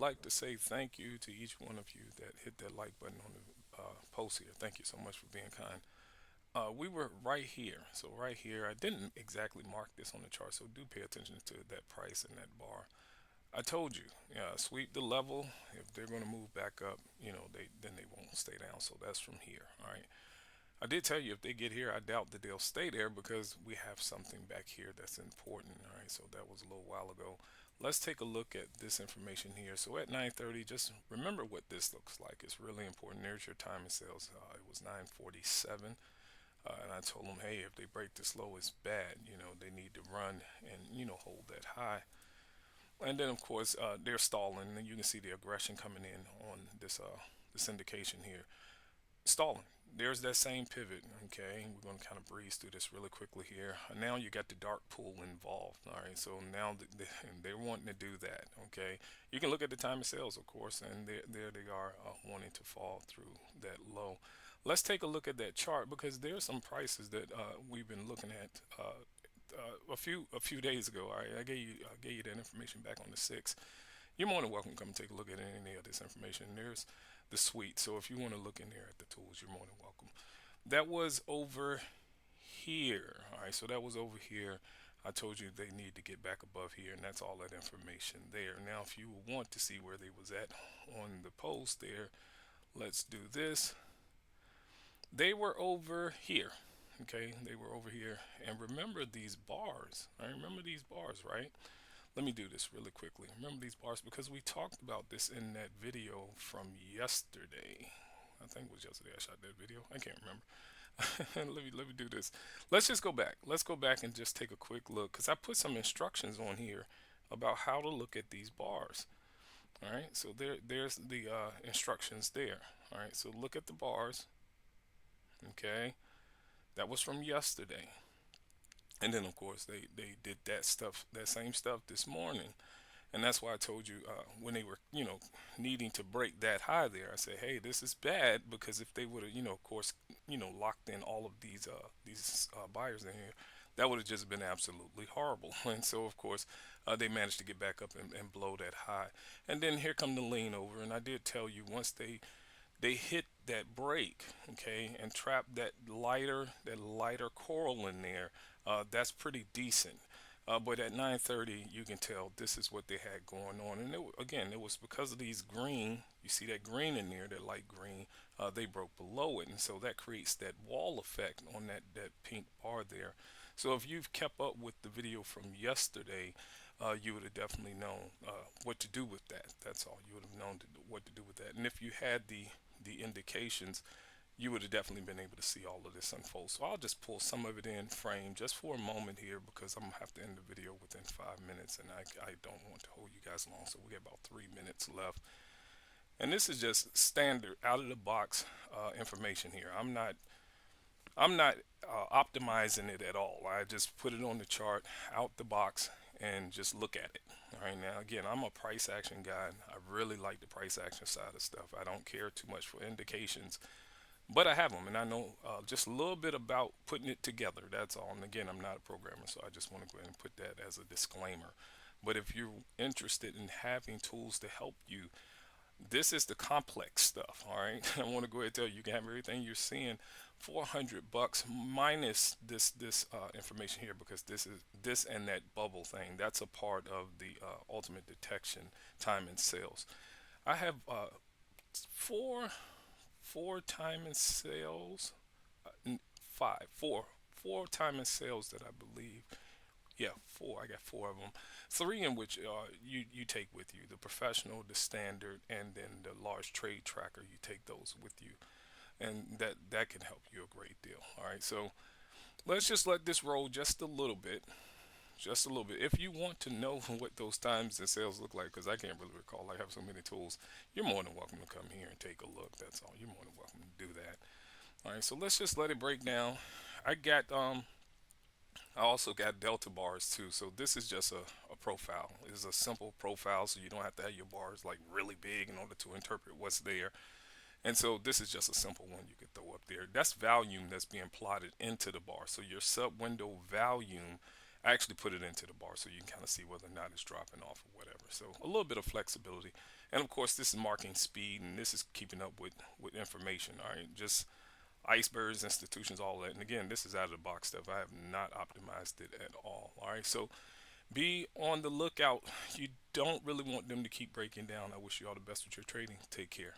like to say thank you to each one of you that hit that like button on the post here. Thank you so much for being kind. We were right here. So right here, I didn't exactly mark this on the chart, so do pay attention to that price and that bar. I told you, yeah, sweep the level. If they're going to move back up, they won't stay down. So that's from here. All right. I did tell you if they get here, I doubt that they'll stay there because we have something back here that's important. All right, so that was a little while ago. Let's take a look at this information here. So at 9:30, just remember what this looks like. It's really important. There's your time and sales. It was 9:47, and I told them, hey, if they break this low, it's bad. They need to run and hold that high. And then of course they're stalling, and you can see the aggression coming in on this indication here stalling. There's that same pivot. Okay, we're going to kind of breeze through this really quickly here. Now you got the dark pool involved. All right, so now they're wanting to do that. Okay, you can look at the time of sales, of course, and there they are wanting to fall through that low. Let's take a look at that chart because there's some prices that we've been looking at a few days ago. All right, I gave you that information back on the 6th. You're more than welcome to come and take a look at any of this information. There's the suite. So if you want to look in there at the tools, you're more than welcome. That was over here. All right, so that was over here. I told you they need to get back above here, and that's all that information there. Now, if you want to see where they was at on the post there, let's do this. They were over here. Okay, they were over here. And remember these bars. I remember these bars, right? Let me do this really quickly. Remember these bars because we talked about this in that video from yesterday. I think it was yesterday I shot that video. I can't remember. let me do this. Let's just go back. Let's go back and just take a quick look because I put some instructions on here about how to look at these bars. All right, so there's the instructions there. All right, so look at the bars. Okay, that was from yesterday. And then of course they did that same stuff this morning. And that's why I told you when they were, needing to break that high there, I said, hey, this is bad because if they would have, of course, locked in all of these buyers in here, that would have just been absolutely horrible. And so, of course, they managed to get back up and blow that high. And then here come the lean over. And I did tell you once they hit that break, okay, and trap that lighter coral in there, that's pretty decent. But at 9:30, you can tell this is what they had going on, and again, it was because of these green. You see that green in there, that light green. They broke below it, and so that creates that wall effect on that pink bar there. So if you've kept up with the video from yesterday, you would have definitely known what to do with that. That's all. You would have known what to do with that, and if you had the indications, you would have definitely been able to see all of this unfold. So I'll just pull some of it in frame just for a moment here because I'm gonna have to end the video within 5 minutes, and I don't want to hold you guys long. So we got about 3 minutes left, and this is just standard out of the box information here. I'm not optimizing it at all. I just put it on the chart out the box and just look at it. All right, now again, I'm a price action guy. I really like the price action side of stuff. I don't care too much for indications, but I have them, and I know just a little bit about putting it together. That's all. And again, I'm not a programmer, so I just want to go ahead and put that as a disclaimer. But if you're interested in having tools to help you, this is the complex stuff. All right, I want to go ahead and tell you, you can have everything you're seeing, $400 minus this information here because this and that bubble thing. That's a part of the ultimate detection time and sales. I have four four time in sales, four time in sales that I believe. Yeah, four. I got four of them. Three in which you take with you: the professional, the standard, and then the large trade tracker. You take those with you, and that can help you a great deal. All right, so let's just let this roll just a little bit. Just a little bit. If you want to know what those times and sales look like, because I can't really recall, I have so many tools, you're more than welcome to come here and take a look. That's all. You're more than welcome to do that. All right, so let's just let it break down. I got I also got delta bars too. So this is just a profile. It's a simple profile, so you don't have to have your bars like really big in order to interpret what's there. And so this is just a simple one you could throw up there. That's volume that's being plotted into the bar. So your sub window volume I actually put it into the bar so you can kind of see whether or not it's dropping off or whatever. So a little bit of flexibility. And of course, this is marking speed, and this is keeping up with information. All right, just icebergs, institutions, all that. And again, this is out of the box stuff. I have not optimized it at all. All right, so be on the lookout. You don't really want them to keep breaking down. I wish you all the best with your trading. Take care.